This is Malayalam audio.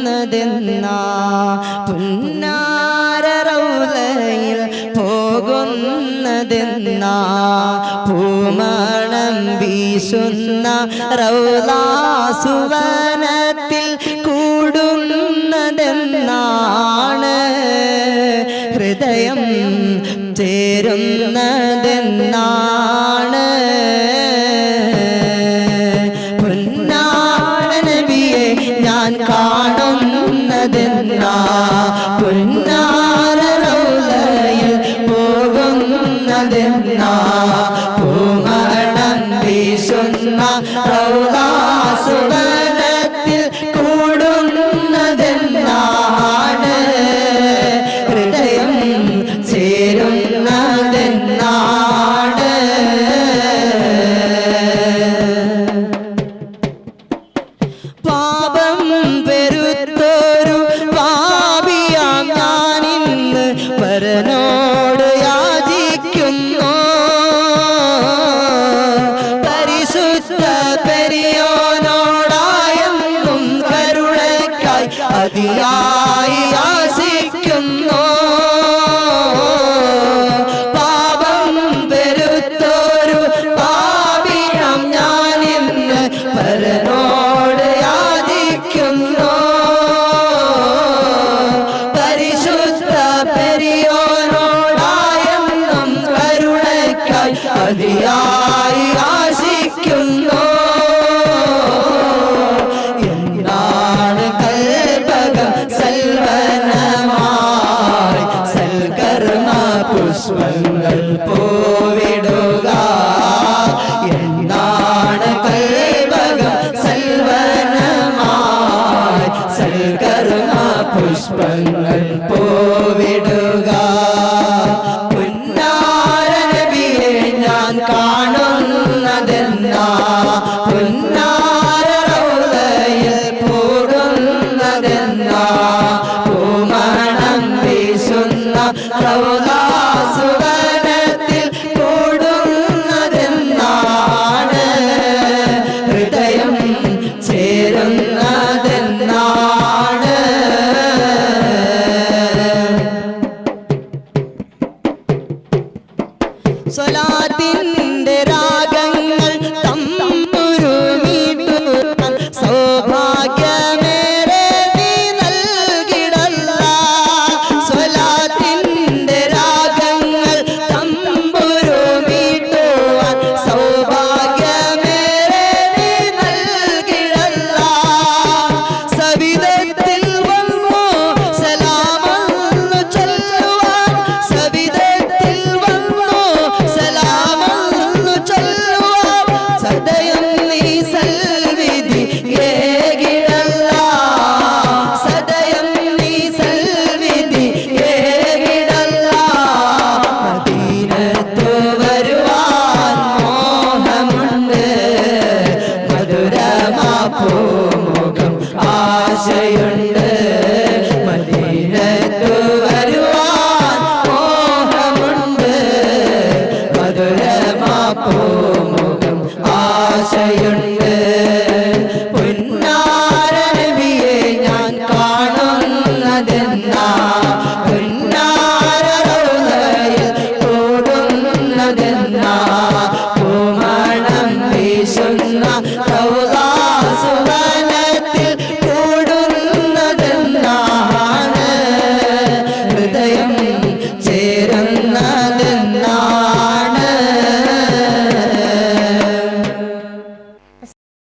പോകുന്നതെന്നാ പുന്നാര റൗളയിൽ പോകുന്നതെന്നാ പൂമണം വീശുന്ന റൗളാ സുവനത്തിൽ കൂടുന്നതെന്നാണ് ഹൃദയം ചേരുന്നതെന്നാണ് പുന്നാര നബിയെ ഞാൻ കാണുന്നതെന്നാ പുന്നാര റൗളയിൽ പോകുന്നതെന്നാ പൂമണം വീശുന്ന റൗളാ സുവനത്തിൽ കൂടുന്നതെന്നാണ് ഹൃദയം ചേരുന്നതെന്നാണ് പാപം പെരുത്തൊരു പാപിയാം ഞാനിന്ന് പരനോട് യാചിക്കുന്നു പരിശുദ്ധ പെരിയോനോടായെന്നും കരുണയ്ക്കായി അതിയായി യാചിക്കുന്നു പാപം പെരുത്തൊരു പാപിയാം ഞാനിന്ന് പരനോട് യാചിക്കുന്നു പരിശുദ്ധ പെരിയോനോടായെന്നും കരുണയ്ക്കായി അതിയായി ആശിക്കുന്നു എന്നാണ് കൽപകം സൽവനമായി സൽകർമ്മ പുഷ്പങ്ങൾ പൂവിടുക എന്നാണ് കൽപകം സൽവനമായി സൽകർമ്മ പുഷ്പങ്ങൾ പൂവിടുക പുന്നാര നബിയെ ഞാൻ കാണുന്നതെന്നാ പുന്നാര റൗളയിൽ കൂടുന്നതെന്നാ പൂമണം വീശുന്ന റൗളാ സുവനത്തിൽ കൂടുന്നതെന്നാണ് ഹൃദയം ചേരുന്നതെന്നാണ് സ്വലാത്തിന്റെ രാഗങ്ങൾ തമ്പുരു മീട്ടുവാൻ സൗഭാഗ്യമേറെ നീ നൽകിടല്ല സ്വലാത്തിന്റെ രാഗങ്ങൾ തമ്പുരു മീട്ടുവാൻ സൗഭാഗ്യമേറെ നീ നൽകിടല്ല സവിധത്തിൽ വന്നു സലാമൊന്നു ചൊല്ലുവാൻ സവിധത്തിൽ വന്നു സലാമൊന്നു ചൊല്ലുവാൻ സദയം നീ സൽവിധി ഏകിടല്ല സദയം നീ സൽവിധി ഏകിടല്ല മദീനത്തു വരുവാൻ മോഹമുണ്ട് മധുരമാ പൂമുഖം ആശയുണ്ട്